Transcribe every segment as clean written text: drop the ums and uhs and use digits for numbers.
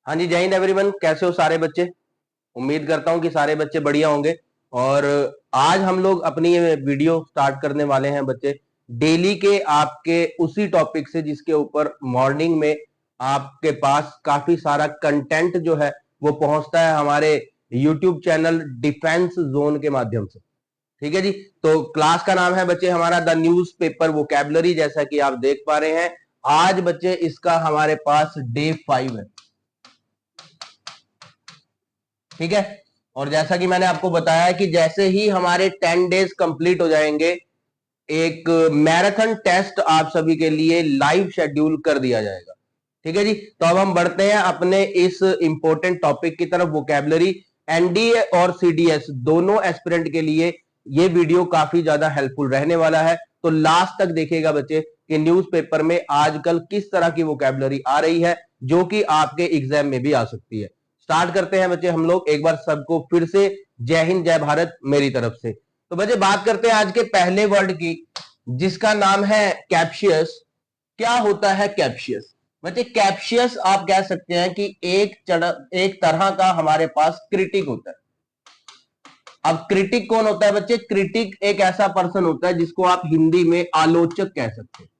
हाँ जी, जय हिंद एवरीवन। कैसे हो सारे बच्चे? उम्मीद करता हूं कि सारे बच्चे बढ़िया होंगे। और आज हम लोग अपनी ये वीडियो स्टार्ट करने वाले हैं बच्चे, डेली के आपके उसी टॉपिक से जिसके ऊपर मॉर्निंग में आपके पास काफी सारा कंटेंट जो है वो पहुंचता है हमारे यूट्यूब चैनल डिफेंस जोन के माध्यम से। ठीक है जी। तो क्लास का नाम है बच्चे हमारा द न्यूज पेपर वोकैबुलरी, जैसा कि आप देख पा रहे हैं। आज बच्चे इसका हमारे पास डे 5 है। ठीक है। और जैसा कि मैंने आपको बताया कि जैसे ही हमारे 10 डेज कंप्लीट हो जाएंगे, एक मैराथन टेस्ट आप सभी के लिए लाइव शेड्यूल कर दिया जाएगा। ठीक है जी। तो अब हम बढ़ते हैं अपने इस इंपॉर्टेंट टॉपिक की तरफ, वोकैबुलरी। एनडीए और सीडीएस दोनों एस्पिरेंट के लिए ये वीडियो काफी ज्यादा हेल्पफुल रहने वाला है। तो लास्ट तक देखिएगा बच्चे कि न्यूज़पेपर में आजकल किस तरह की वोकैबुलरी आ रही है जो कि आपके एग्जाम में भी आ सकती है। स्टार्ट करते हैं बच्चे हम लोग। एक बार सबको फिर से जय हिंद जय भारत मेरी तरफ से। तो बच्चे बात करते हैं आज के पहले वर्ड की, जिसका नाम है कैप्शियस। क्या होता है कैप्शियस? बच्चे कैप्शियस आप कह सकते हैं कि एक तरह का हमारे पास क्रिटिक होता है। अब क्रिटिक कौन होता है बच्चे? क्रिटिक एक ऐसा पर्सन होता है जिसको आप हिंदी में आलोचक कह सकते हैं।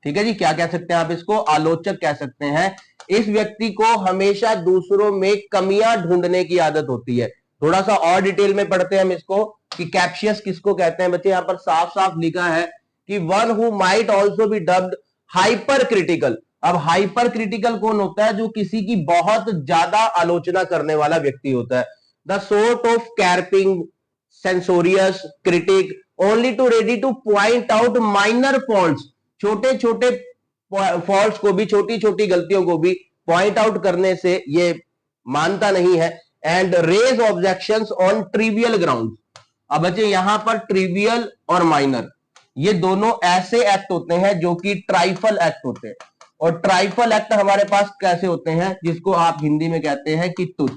ठीक है जी। क्या कह सकते हैं आप इसको? आलोचक कह सकते हैं। इस व्यक्ति को हमेशा दूसरों में कमियां ढूंढने की आदत होती है। थोड़ा सा और डिटेल में पढ़ते हैं हम इसको कि कैप्शियस किसको कहते हैं। बच्चे यहां पर साफ साफ लिखा है कि one who might also be dubbed hyper critical. अब हाइपर क्रिटिकल कौन होता है? जो किसी की बहुत ज्यादा आलोचना करने वाला व्यक्ति होता है। The sort of carping censorious critic only too ready to point out minor faults. छोटे छोटे फॉल्ट्स को भी, छोटी छोटी गलतियों को भी पॉइंट आउट करने से ये मानता नहीं है। And raise objections on trivial ground. अब बच्चे यहां पर ट्रिवियल और माइनर ये दोनों ऐसे एक्ट होते हैं जो कि ट्राइफल एक्ट होते हैं। और ट्राइफल एक्ट हमारे पास कैसे होते हैं? जिसको आप हिंदी में कहते हैं कि तुच्छ।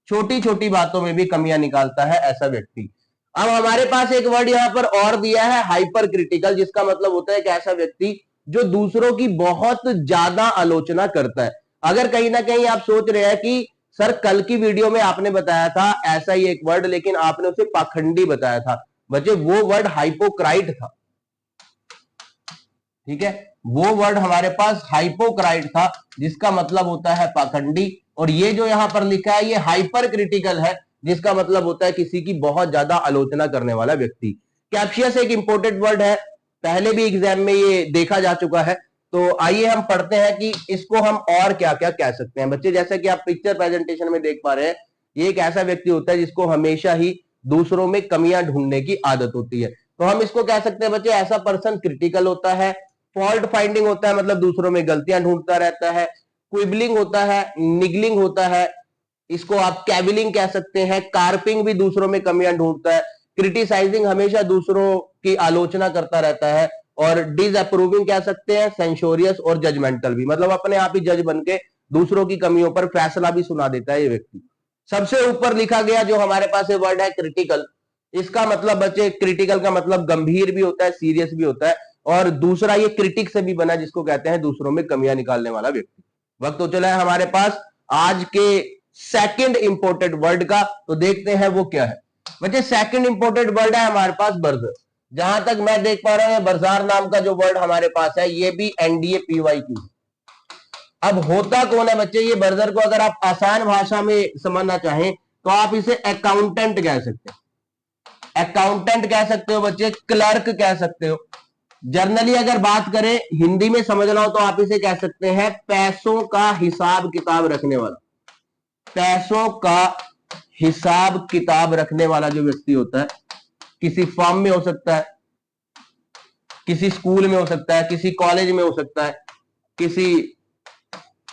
छोटी छोटी बातों में भी कमियां निकालता है ऐसा व्यक्ति। अब हमारे पास एक वर्ड यहां पर और दिया है, हाइपर क्रिटिकल, जिसका मतलब होता है कि ऐसा व्यक्ति जो दूसरों की बहुत ज्यादा आलोचना करता है। अगर कहीं ना कहीं आप सोच रहे हैं कि सर कल की वीडियो में आपने बताया था ऐसा ही एक वर्ड, लेकिन आपने उसे पाखंडी बताया था। बच्चे वो वर्ड हाइपोक्राइट था। ठीक है। वो वर्ड हमारे पास हाइपोक्राइट था, जिसका मतलब होता है पाखंडी। और ये जो यहां पर लिखा है ये हाइपर क्रिटिकल है, जिसका मतलब होता है किसी की बहुत ज्यादा आलोचना करने वाला व्यक्ति। कैप्शियस एक इंपोर्टेंट वर्ड है, पहले भी एग्जाम में ये देखा जा चुका है। तो आइए हम पढ़ते हैं कि इसको हम और क्या क्या कह सकते हैं। बच्चे जैसा कि आप पिक्चर प्रेजेंटेशन में देख पा रहे हैं, ये एक ऐसा व्यक्ति होता है जिसको हमेशा ही दूसरों में कमियां ढूंढने की आदत होती है। तो हम इसको कह सकते हैं बच्चे ऐसा पर्सन क्रिटिकल होता है। फॉल्ट फाइंडिंग होता है, मतलब दूसरों में गलतियां ढूंढता रहता है। क्विबलिंग होता है, निगलिंग होता है, इसको आप कैविलिंग कह सकते हैं। कार्पिंग भी दूसरों में कमियां ढूंढता है। क्रिटिसाइजिंग हमेशा दूसरों की आलोचना करता रहता है। और डिसअप्रूविंग कह सकते हैं, सेंसोरियस और जजमेंटल भी, मतलब अपने आप ही जज बन के दूसरों की कमियों पर फैसला भी सुना देता है ये व्यक्ति। सबसे ऊपर लिखा गया जो हमारे पास ये वर्ड है क्रिटिकल, इसका मतलब बच्चे क्रिटिकल का मतलब गंभीर भी होता है, सीरियस भी होता है। और दूसरा ये क्रिटिक से भी बना, जिसको कहते हैं दूसरों में कमियां निकालने वाला व्यक्ति। वक्त तो चला है हमारे पास आज के सेकंड इंपोर्टेंट वर्ड का, तो देखते हैं वो क्या है। बच्चे सेकंड इंपोर्टेंट वर्ड है हमारे पास बर्जर। जहां तक मैं देख पा रहा हूं बरसार नाम का जो वर्ड हमारे पास है ये भी एनडीए पीवाईक्यू। अब होता कौन है बच्चे? ये बर्जर को अगर आप आसान भाषा में समझना चाहें तो आप इसे अकाउंटेंट कह सकते हैं। अकाउंटेंट कह सकते हो बच्चे, क्लर्क कह सकते हो। जर्नली अगर बात करें हिंदी में समझना हो तो आप इसे कह सकते हैं पैसों का हिसाब किताब रखने वाला। पैसों का हिसाब किताब रखने वाला जो व्यक्ति होता है, किसी फर्म में हो सकता है, किसी स्कूल में हो सकता है, किसी कॉलेज में हो सकता है, किसी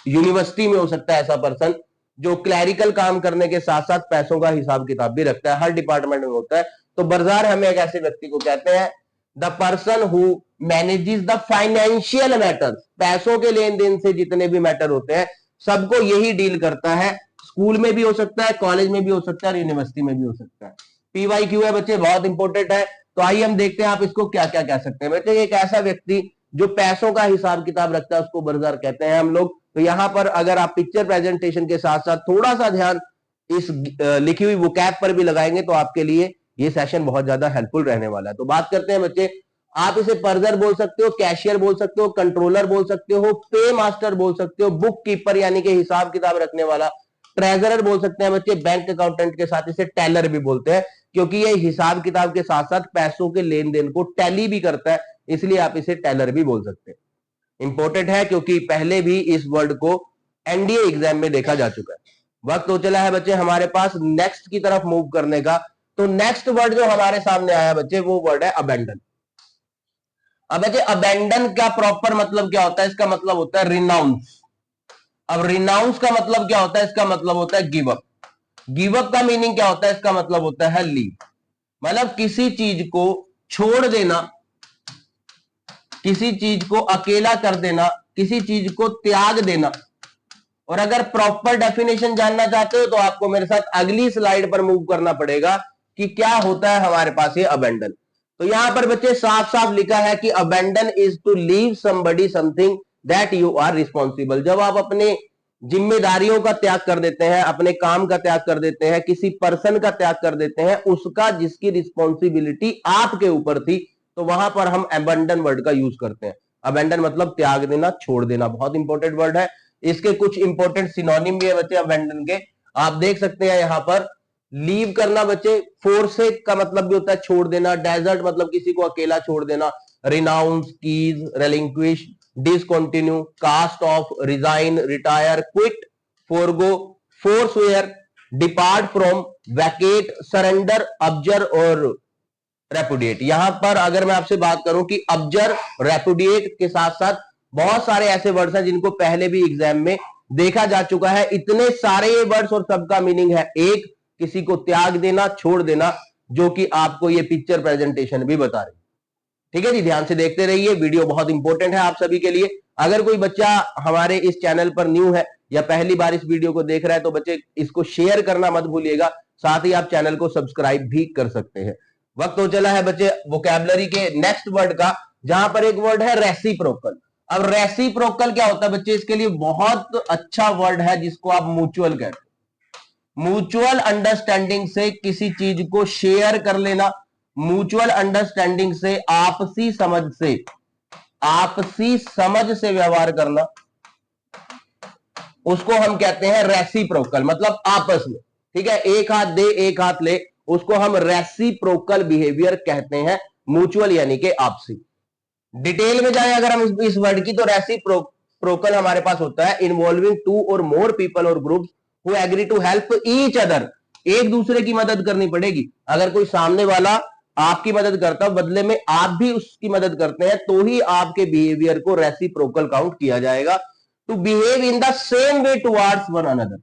यूनिवर्सिटी में हो सकता है। ऐसा पर्सन जो क्लैरिकल काम करने के साथ साथ पैसों का हिसाब किताब भी रखता है, हर डिपार्टमेंट में होता है। तो बरजार हमें एक ऐसे व्यक्ति को कहते हैं the person who manages the financial matters. पैसों के लेन देन से जितने भी मैटर होते हैं सबको यही डील करता है। स्कूल में भी हो सकता है, कॉलेज में भी हो सकता है और यूनिवर्सिटी में भी हो सकता है। पीवाईक्यू है बच्चे, बहुत इंपॉर्टेंट है। तो आइए हम देखते हैं आप इसको क्या क्या कह सकते हैं। बच्चे एक ऐसा व्यक्ति जो पैसों का हिसाब किताब रखता है उसको बरजार कहते हैं हम लोग। तो यहां पर अगर आप पिक्चर प्रेजेंटेशन के साथ साथ थोड़ा सा ध्यान इस लिखी हुई वोकैब पर भी लगाएंगे तो आपके लिए ये सेशन बहुत ज्यादा हेल्पफुल रहने वाला है। तो बात करते हैं बच्चे, आप इसे पर्जर बोल सकते हो, कैशियर बोल सकते हो, कंट्रोलर बोल सकते हो, पे मास्टर बोल सकते हो, बुक कीपर यानी कि हिसाब किताब रखने वाला, ट्रेजरर बोल सकते हैं बच्चे, बैंक अकाउंटेंट के साथ इसे टेलर भी बोलते हैं, क्योंकि ये हिसाब किताब के साथ साथ पैसों के लेन देन को टैली भी करता है, इसलिए आप इसे टेलर भी बोल सकते हैं। इंपॉर्टेंट है क्योंकि पहले भी इस वर्ड को एनडीए एग्जाम में देखा जा चुका है। वक्त तो चला है बच्चे हमारे पास नेक्स्ट की तरफ मूव करने का। तो नेक्स्ट वर्ड जो हमारे सामने आया बच्चे वो वर्ड है अबेंडन। अब बच्चे अबेंडन का प्रॉपर मतलब क्या होता है? इसका मतलब होता है रिनाउंस। अब रिनाउंस का मतलब क्या होता है? इसका मतलब होता है गिव अप। गिव अप का मीनिंग क्या होता है? इसका मतलब होता है लीव। मतलब किसी चीज को छोड़ देना, किसी चीज को अकेला कर देना, किसी चीज को त्याग देना। और अगर प्रॉपर डेफिनेशन जानना चाहते हो तो आपको मेरे साथ अगली स्लाइड पर मूव करना पड़ेगा कि क्या होता है हमारे पास ये अबेंडन। तो यहां पर बच्चे साफ साफ लिखा है कि abandon is to leave somebody something that you are responsible. जब आप अपने जिम्मेदारियों का त्याग कर देते हैं, अपने काम का त्याग कर देते हैं, किसी पर्सन का त्याग कर देते हैं, उसका जिसकी रिस्पॉन्सिबिलिटी आपके ऊपर थी, तो वहां पर हम अबेंडन वर्ड का यूज करते हैं। अबेंडन मतलब त्याग देना, छोड़ देना, बहुत इंपॉर्टेंट वर्ड है। इसके कुछ इंपॉर्टेंट सिनोनिम भी है बच्चे अबेंडन के, आप देख सकते हैं यहां पर। लीव करना बच्चे, फोरसेक का मतलब भी होता है छोड़ देना, डेजर्ट मतलब किसी को अकेला छोड़ देना, रिनाउंस, कीज, relinquish, discontinue, cast off, resign, retire, quit, forgo, forswear, depart from, vacate, surrender, abjure और रेपुडिएट। यहां पर अगर मैं आपसे बात करूं कि अब्जर, रेपुडिएट के साथ साथ बहुत सारे ऐसे वर्ड्स हैं जिनको पहले भी एग्जाम में देखा जा चुका है। इतने सारे ये वर्ड्स और सबका मीनिंग है एक, किसी को त्याग देना, छोड़ देना, जो कि आपको ये पिक्चर प्रेजेंटेशन भी बता रही है। ठीक है जी, ध्यान से देखते रहिए, वीडियो बहुत इंपॉर्टेंट है आप सभी के लिए। अगर कोई बच्चा हमारे इस चैनल पर न्यू है या पहली बार इस वीडियो को देख रहा है तो बच्चे इसको शेयर करना मत भूलिएगा, साथ ही आप चैनल को सब्सक्राइब भी कर सकते हैं। वक्त हो चला है बच्चे वोकैबुलरी के नेक्स्ट वर्ड का, जहां पर एक वर्ड है रेसिप्रोकल। अब रेसिप्रोकल क्या होता है बच्चे? इसके लिए बहुत अच्छा वर्ड है जिसको आप म्यूचुअल कहते हैं। म्यूचुअल अंडरस्टैंडिंग से किसी चीज को शेयर कर लेना, म्यूचुअल अंडरस्टैंडिंग से, आपसी समझ से व्यवहार करना, उसको हम कहते हैं रेसिप्रोकल, मतलब आपस में। ठीक है, एक हाथ दे एक हाथ ले, उसको हम रेसिप्रोकल बिहेवियर कहते हैं, म्यूचुअल यानी कि आपसी। डिटेल में जाए अगर हम इस वर्ड की, तो रेसिप्रोकल हमारे पास होता है इन्वॉल्विंग टू और मोर पीपल और groups who agree to help each other. एक दूसरे की मदद करनी पड़ेगी। अगर कोई सामने वाला आपकी मदद करता है, बदले में आप भी उसकी मदद करते हैं, तो ही आपके बिहेवियर को रेसिप्रोकल काउंट किया जाएगा। To behave in the same way towards one another,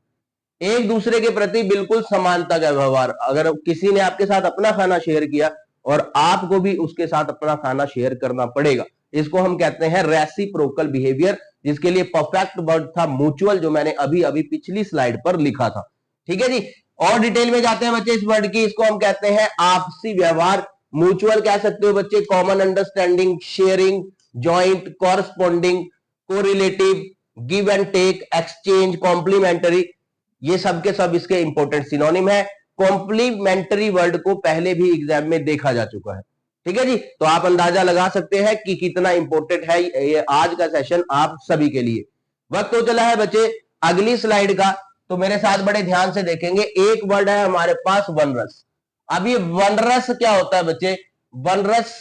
एक दूसरे के प्रति बिल्कुल समानता का व्यवहार। अगर किसी ने आपके साथ अपना खाना शेयर किया और आपको भी उसके साथ अपना खाना शेयर करना पड़ेगा, इसको हम कहते हैं रेसिप्रोकल बिहेवियर, जिसके लिए परफेक्ट वर्ड था म्यूचुअल, जो मैंने अभी अभी पिछली स्लाइड पर लिखा था। ठीक है जी, और डिटेल में जाते हैं बच्चे इस वर्ड की। इसको हम कहते हैं आपसी व्यवहार। म्यूचुअल कह सकते हो बच्चे common understanding, sharing, joint, corresponding, correlative, give and take, exchange, complementary, ये सब के सब इसके इंपॉर्टेंट सिनोनिम है। कॉम्प्लीमेंटरी वर्ड को पहले भी एग्जाम में देखा जा चुका है। ठीक है जी, तो आप अंदाजा लगा सकते हैं कि कितना इंपॉर्टेंट है ये आज का सेशन आप सभी के लिए। वक्त तो चला है बच्चे अगली स्लाइड का, तो मेरे साथ बड़े ध्यान से देखेंगे। एक वर्ड है हमारे पास वनरस। अब ये वनरस क्या होता है बच्चे? वनरस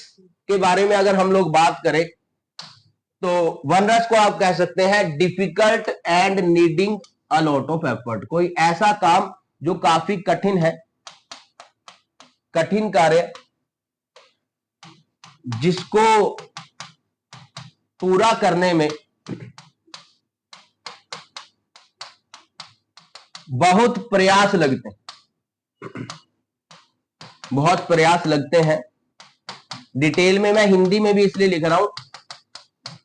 के बारे में अगर हम लोग बात करें तो वनरस को आप कह सकते हैं difficult and needing a lot of effort. कोई ऐसा काम जो काफी कठिन है, कठिन कार्य जिसको पूरा करने में बहुत प्रयास लगते हैं, बहुत प्रयास लगते हैं। डिटेल में मैं हिंदी में भी इसलिए लिख रहा हूं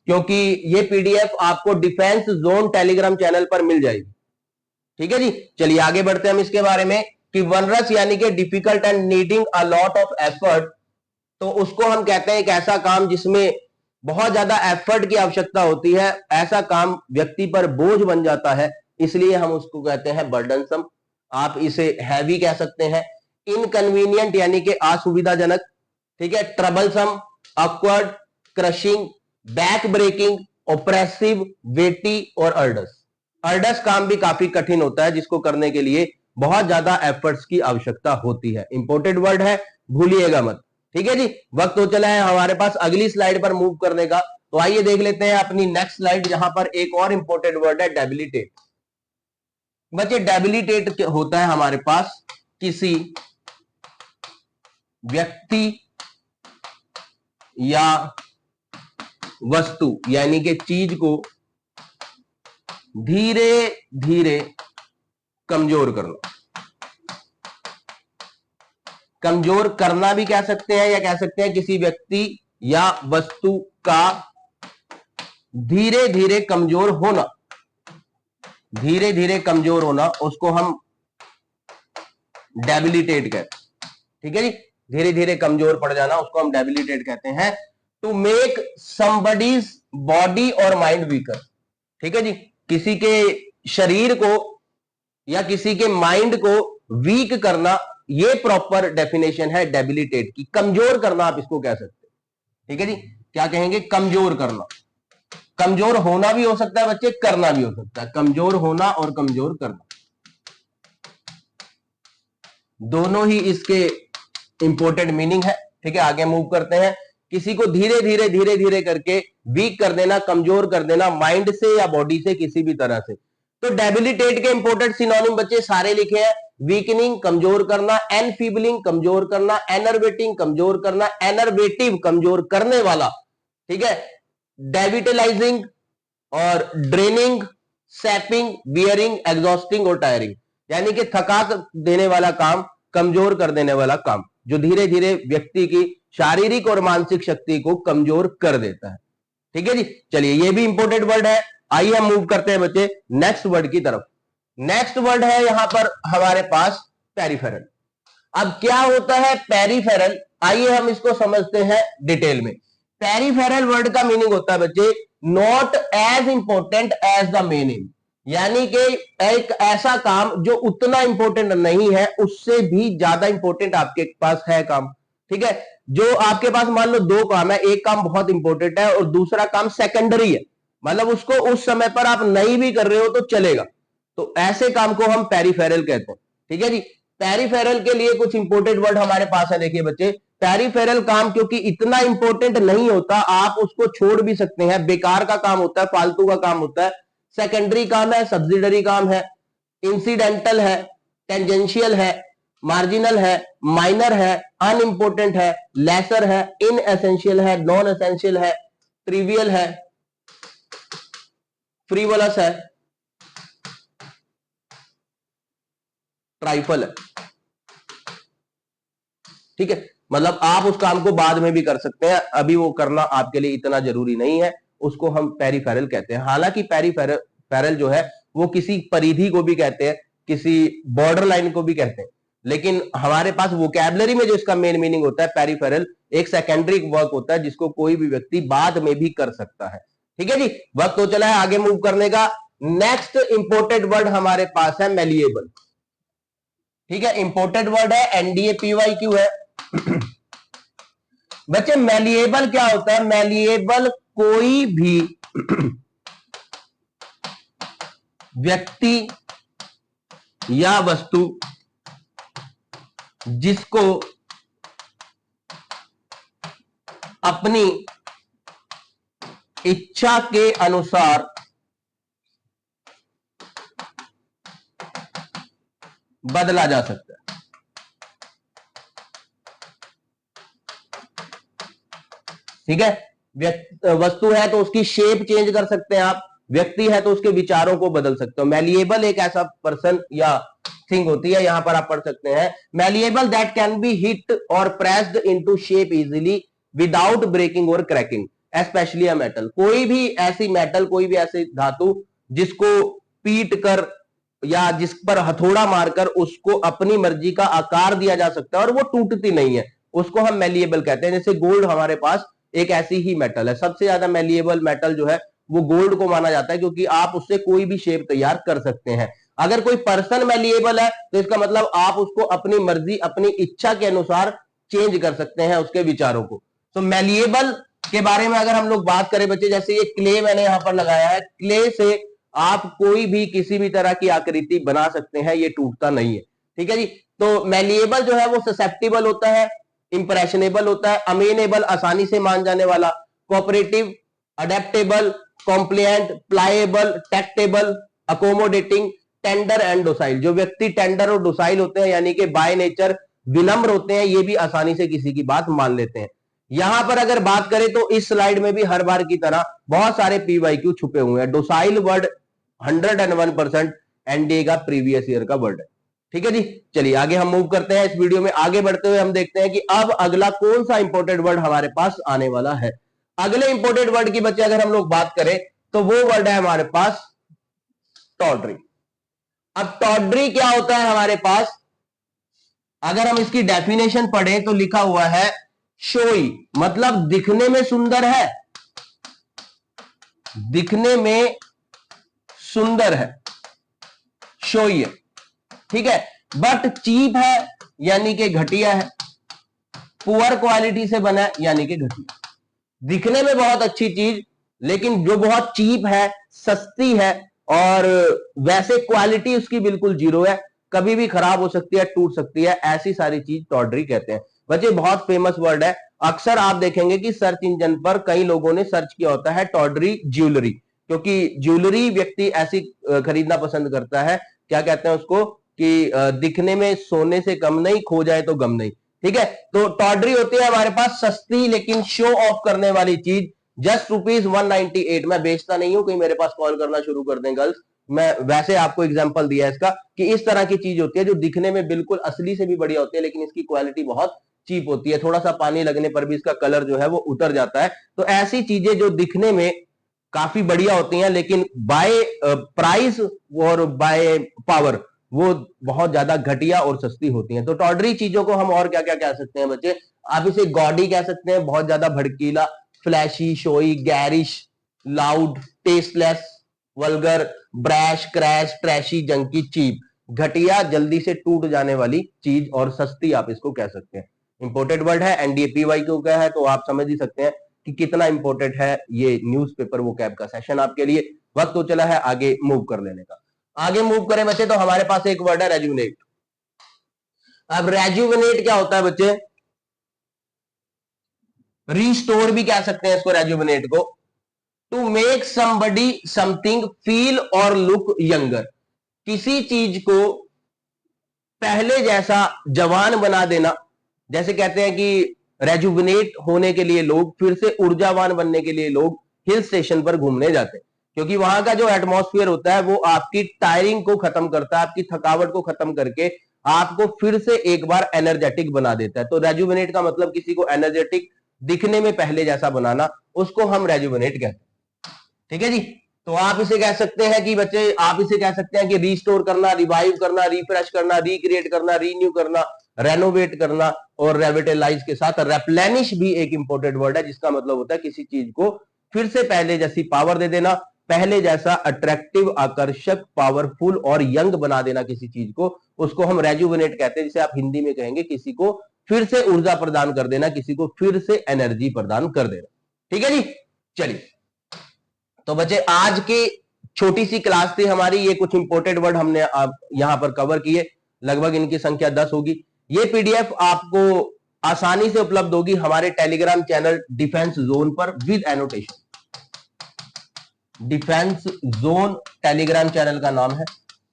क्योंकि ये पीडीएफ आपको डिफेंस जोन टेलीग्राम चैनल पर मिल जाएगी। ठीक है जी, चलिए आगे बढ़ते हैं हम इसके बारे में कि वनरस यानी कि difficult and needing a lot of effort. तो उसको हम कहते हैं एक ऐसा काम जिसमें बहुत ज्यादा एफर्ट की आवश्यकता होती है, ऐसा काम व्यक्ति पर बोझ बन जाता है, इसलिए हम उसको कहते हैं बर्डनसम। आप इसे हैवी कह सकते हैं। इनकन्वीनियंट यानी कि असुविधाजनक, ठीक है। Troublesome, awkward, crushing, back breaking, oppressive, weighty और अर्डस। अर्डस काम भी काफी कठिन होता है, जिसको करने के लिए बहुत ज्यादा एफर्ट्स की आवश्यकता होती है। इंपोर्टेड वर्ड है, भूलिएगा मत, ठीक है जी। वक्त हो चला है हमारे पास अगली स्लाइड पर मूव करने का, तो आइए देख लेते हैं अपनी नेक्स्ट स्लाइड, जहां पर एक और इंपोर्टेंट वर्ड है डेबिलिटेट। बच्चे डेबिलिटेट होता है हमारे पास किसी व्यक्ति या वस्तु यानी कि चीज को धीरे धीरे कमजोर करना। कमजोर करना भी कह सकते हैं, या कह सकते हैं किसी व्यक्ति या वस्तु का धीरे धीरे कमजोर होना। धीरे धीरे कमजोर होना उसको हम डेबिलिटेट कहते हैं, ठीक है जी। धीरे धीरे कमजोर पड़ जाना उसको हम डेबिलिटेट कहते हैं। टू मेक समबडीज बॉडी और माइंड वीकर, ठीक है जी। किसी के शरीर को या किसी के माइंड को वीक करना, ये प्रॉपर डेफिनेशन है डेबिलिटेट की। कमजोर करना आप इसको कह सकते हैं, ठीक है जी। क्या कहेंगे? कमजोर करना। कमजोर होना भी हो सकता है बच्चे, करना भी हो सकता है। कमजोर होना और कमजोर करना दोनों ही इसके इंपोर्टेंट मीनिंग है, ठीक है। आगे मूव करते हैं। किसी को धीरे धीरे धीरे धीरे करके वीक कर देना, कमजोर कर देना, माइंड से या बॉडी से, किसी भी तरह से। तो डेबिलिटेट के इंपोर्टेंट सिनोनिम बच्चे सारे लिखे हैं। वीकनिंग कमजोर करना, एनफीबलिंग कमजोर करना, एनर्वेटिंग कमजोर करना, एनर्वेटिव कमजोर करने वाला, ठीक है। डेविटलाइजिंग और ड्रेनिंग, सैपिंग, बियरिंग, एग्जॉस्टिंग और टायरिंग, यानी कि थका देने वाला काम, कमजोर कर देने वाला काम, जो धीरे धीरे व्यक्ति की शारीरिक और मानसिक शक्ति को कमजोर कर देता है, ठीक है जी। चलिए, ये भी इंपोर्टेंट वर्ड है। आइए हम मूव करते हैं बच्चे नेक्स्ट वर्ड की तरफ। नेक्स्ट वर्ड है यहां पर हमारे पास पेरिफेरल। अब क्या होता है पेरिफेरल? आइए हम इसको समझते हैं डिटेल में। पेरिफेरल वर्ड का मीनिंग होता है बच्चे not as important as the main aim, यानी कि एक ऐसा काम जो उतना इंपॉर्टेंट नहीं है, उससे भी ज्यादा इंपॉर्टेंट आपके पास है काम, ठीक है। जो आपके पास मान लो दो काम है, एक काम बहुत इंपॉर्टेंट है और दूसरा काम सेकेंडरी है, मतलब उसको उस समय पर आप नहीं भी कर रहे हो तो चलेगा, तो ऐसे काम को हम पेरिफेरल कहते हैं, ठीक है जी। पेरिफेरल के लिए कुछ इंपोर्टेंट वर्ड हमारे पास है। देखिए बच्चे, पेरिफेरल काम क्योंकि इतना इंपॉर्टेंट नहीं होता, आप उसको छोड़ भी सकते हैं, बेकार का काम होता है, फालतू का काम होता है, सेकेंडरी काम है, सब्सिडरी काम है, इंसिडेंटल है, टेंजेंशियल है, मार्जिनल है, माइनर है, अनइंपोर्टेंट है, लेसर है, इनएसेंशियल है, नॉन एसेंशियल है, ट्रिवियल है, फ्रीवोलस है, ट्राइफल है, ठीक है। मतलब आप उस काम को बाद में भी कर सकते हैं, अभी वो करना आपके लिए इतना जरूरी नहीं है, उसको हम पेरिफेरल कहते हैं। हालांकि पेरिफेरल जो है वो किसी परिधि को भी कहते हैं, किसी बॉर्डर लाइन को भी कहते हैं, लेकिन हमारे पास वोकैबुलरी में जो इसका मेन मीनिंग होता है पेरिफेरल एक सेकेंडरी वर्क होता है, जिसको कोई भी व्यक्ति बाद में भी कर सकता है, ठीक है जी। वक्त तो चला है आगे मूव करने का। नेक्स्ट इंपोर्टेंट वर्ड हमारे पास है मेलिएबल, ठीक है। इंपोर्टेंट वर्ड है, एनडीएपीवाईक्यू है। बच्चे मेलिएबल क्या होता है? मेलिएबल कोई भी व्यक्ति या वस्तु जिसको अपनी इच्छा के अनुसार बदला जा सकता है, ठीक है। वस्तु है तो उसकी शेप चेंज कर सकते हैं आप, व्यक्ति है तो उसके विचारों को बदल सकते हो। मेलिएबल एक ऐसा पर्सन या थिंग होती है, यहां पर आप पढ़ सकते हैं, malleable that can be hit और pressed into shape easily without breaking और क्रैकिंग, स्पेशली अ मेटल। कोई भी ऐसी मेटल, कोई भी ऐसी धातु जिसको पीट कर या जिस पर हथौड़ा मारकर उसको अपनी मर्जी का आकार दिया जा सकता है और वो टूटती नहीं है, उसको हम मेलिएबल कहते हैं। जैसे गोल्ड हमारे पास एक ऐसी ही मेटल है। सबसे ज्यादा मैलिएबल मेटल जो है वो गोल्ड को माना जाता है, क्योंकि आप उससे कोई भी शेप तैयार कर सकते हैं। अगर कोई पर्सन मैलिएबल है तो इसका मतलब आप उसको अपनी मर्जी, अपनी इच्छा के अनुसार चेंज कर सकते हैं उसके विचारों को। तो मैलिएबल के बारे में अगर हम लोग बात करें बच्चे, जैसे ये क्ले मैंने यहां पर लगाया है, क्ले से आप कोई भी किसी भी तरह की आकृति बना सकते हैं, ये टूटता नहीं है। ठीक है जी। तो मैलिएबल जो है वो ससेप्टिबल होता है, इंप्रेशनेबल होता है, अमेनेबल आसानी से मान जाने वाला, cooperative, adaptable, compliant, pliable, tractable, accommodating, tender and docile. जो व्यक्ति टेंडर और डोसाइल होते हैं यानी कि बाय नेचर विनम्र होते हैं, ये भी आसानी से किसी की बात मान लेते हैं। यहां पर अगर बात करें तो इस स्लाइड में भी हर बार की तरह बहुत सारे पीवाईक्यू छुपे हुए हैं। डोसाइल वर्ड 101% एनडीए का प्रीवियस ईयर का वर्ड है। ठीक है जी। चलिए आगे हम मूव करते हैं। इस वीडियो में आगे बढ़ते हुए हम देखते हैं कि अब अगला कौन सा इंपोर्टेंट वर्ड हमारे पास आने वाला है। अगले इंपोर्टेंट वर्ड की बच्चे अगर हम लोग बात करें तो वो वर्ड है हमारे पास टॉडरी। अब टॉडरी क्या होता है हमारे पास, अगर हम इसकी डेफिनेशन पढ़ें तो लिखा हुआ है शोई, मतलब दिखने में सुंदर है, दिखने में सुंदर है, शोई है। ठीक है। बट चीप है यानी कि घटिया है, पुअर क्वालिटी से बना है यानी कि घटिया। दिखने में बहुत अच्छी चीज लेकिन जो बहुत चीप है, सस्ती है, और वैसे क्वालिटी उसकी बिल्कुल जीरो है, कभी भी खराब हो सकती है, टूट सकती है, ऐसी सारी चीज टॉडरी कहते हैं। बच्चे बहुत फेमस वर्ड है। अक्सर आप देखेंगे कि सर्च इंजन पर कई लोगों ने सर्च किया होता है टॉडरी ज्वेलरी, क्योंकि ज्वेलरी व्यक्ति ऐसी खरीदना पसंद करता है, क्या कहते हैं उसको, कि दिखने में सोने से कम नहीं, खो जाए तो गम नहीं। ठीक है। तो टॉडरी होती है हमारे पास सस्ती लेकिन शो ऑफ करने वाली चीज। जस्ट ₹198। मैं बेचता नहीं हूं, कोई मेरे पास कॉल करना शुरू कर दें गर्ल्स, मैं वैसे आपको एग्जांपल दिया है इसका, कि इस तरह की चीज होती है जो दिखने में बिल्कुल असली से भी बढ़िया होती है लेकिन इसकी क्वालिटी बहुत चीप होती है, थोड़ा सा पानी लगने पर भी इसका कलर जो है वो उतर जाता है। तो ऐसी चीजें जो दिखने में काफी बढ़िया होती हैं लेकिन बाय प्राइस और बाय पावर वो बहुत ज्यादा घटिया और सस्ती होती हैं। तो टॉडरी चीजों को हम और क्या क्या कह सकते हैं बच्चे, आप इसे गॉडी कह सकते हैं, बहुत ज्यादा भड़कीला, flashy, showy, garish, loud, tasteless, vulgar, brash, crass, trashy, junky, cheap. घटिया, जल्दी से टूट जाने वाली चीज और सस्ती आप इसको कह सकते हैं। इंपोर्टेड वर्ड है, एनडीएपीवाई क्यों क्या है, तो आप समझ ही सकते हैं कि कितना इंपॉर्टेंट है ये न्यूज़पेपर वोकैब का सेशन आपके लिए। वक्त तो चला है आगे मूव कर लेने का। आगे मूव करें बच्चे तो हमारे पास एक वर्ड है रेजुविनेट। अब रेजुविनेट क्या होता है बच्चे, रिस्टोर भी कह सकते हैं इसको रेजुविनेट को। To make somebody something feel और लुक यंगर, किसी चीज को पहले जैसा जवान बना देना। जैसे कहते हैं कि रेजुविनेट होने के लिए लोग, फिर से ऊर्जावान बनने के लिए लोग हिल स्टेशन पर घूमने जाते हैं, क्योंकि वहां का जो एटमॉस्फेयर होता है वो आपकी टायरिंग को खत्म करता है, आपकी थकावट को खत्म करके आपको फिर से एक बार एनर्जेटिक बना देता है। तो रेजुविनेट का मतलब किसी को एनर्जेटिक, दिखने में पहले जैसा बनाना, उसको हम रेजुविनेट कहते हैं। ठीक है जी। तो आप इसे कह सकते हैं कि बच्चे, आप इसे कह सकते हैं कि रिस्टोर करना, रिवाइव करना, रिफ्रेश करना, रिक्रिएट करना, रीन्यू करना, रेनोवेट करना, और रेविटलाइज के साथ रेप्लेनिश भी एक इंपॉर्टेंट वर्ड है जिसका मतलब होता है किसी चीज को फिर से पहले जैसी पावर दे देना, पहले जैसा अट्रैक्टिव, आकर्षक, पावरफुल और यंग बना देना किसी चीज को, उसको हम रेजुविनेट कहते हैं। जिसे आप हिंदी में कहेंगे किसी को फिर से ऊर्जा प्रदान कर देना, किसी को फिर से एनर्जी प्रदान कर देना। ठीक है जी। चलिए तो बच्चे आज की छोटी सी क्लास थी हमारी, ये कुछ इंपोर्टेंट वर्ड हमने यहां पर कवर किए, लगभग इनकी संख्या 10 होगी। ये पीडीएफ आपको आसानी से उपलब्ध होगी हमारे टेलीग्राम चैनल डिफेंस जोन पर with annotation. Defence zone Telegram channel का नाम है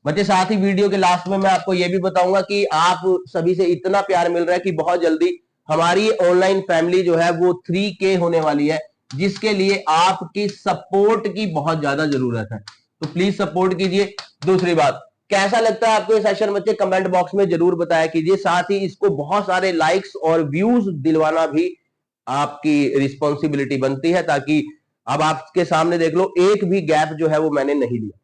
बच्चे। साथ ही वीडियो के लास्ट में मैं आपको यह भी बताऊंगा कि आप सभी से इतना प्यार मिल रहा है कि बहुत जल्दी हमारी ऑनलाइन फैमिली जो है वो 3K होने वाली है, जिसके लिए आपकी सपोर्ट की बहुत ज्यादा जरूरत है। तो प्लीज सपोर्ट कीजिए। दूसरी बात, कैसा लगता है आपको ये सेशन बच्चे, कमेंट बॉक्स में जरूर बताया कीजिए। साथ ही इसको बहुत सारे लाइक्स और व्यूज दिलवाना भी आपकी रिस्पॉन्सिबिलिटी बनती है, ताकि अब आपके सामने देख लो एक भी गैप जो है वो मैंने नहीं लिया।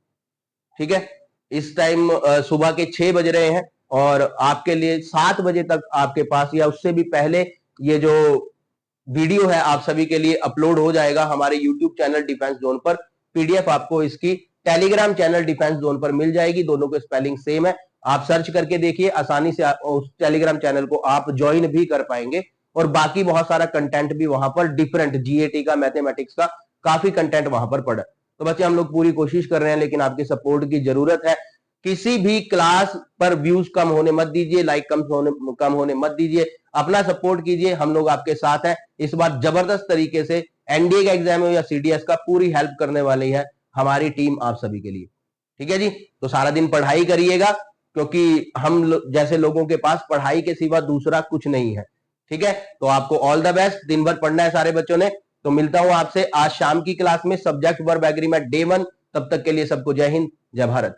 ठीक है। इस टाइम सुबह के 6 बज रहे हैं और आपके लिए 7 बजे तक आपके पास या उससे भी पहले ये जो वीडियो है आप सभी के लिए अपलोड हो जाएगा हमारे यूट्यूब चैनल डिफेंस जोन पर। पीडीएफ आपको इसकी टेलीग्राम चैनल डिफेंस जोन पर मिल जाएगी, दोनों के स्पेलिंग सेम है। आप सर्च करके देखिए, आसानी से उस टेलीग्राम चैनल को आप ज्वाइन भी कर पाएंगे। और बाकी बहुत सारा कंटेंट भी वहां पर डिफरेंट जीएटी का, मैथमेटिक्स का काफी कंटेंट वहां पर पड़ा। तो बच्चे हम लोग पूरी कोशिश कर रहे हैं, लेकिन आपकी सपोर्ट की जरूरत है। किसी भी क्लास पर व्यूज कम होने मत दीजिए, लाइक कम होने मत दीजिए, अपना सपोर्ट कीजिए, हम लोग आपके साथ हैं। इस बार जबरदस्त तरीके से एनडीए का एग्जाम हो या सीडीएस का, पूरी हेल्प करने वाली है हमारी टीम आप सभी के लिए। ठीक है जी, तो सारा दिन पढ़ाई करिएगा, क्योंकि हम जैसे लोगों के पास पढ़ाई के सिवा दूसरा कुछ नहीं है। ठीक है, तो आपको ऑल द बेस्ट, दिन भर पढ़ना है सारे बच्चों ने। तो मिलता हूं आपसे आज शाम की क्लास में, सब्जेक्ट वर्ब एग्रीमेंट डे 1। तब तक के लिए सबको जय हिंद, जय भारत।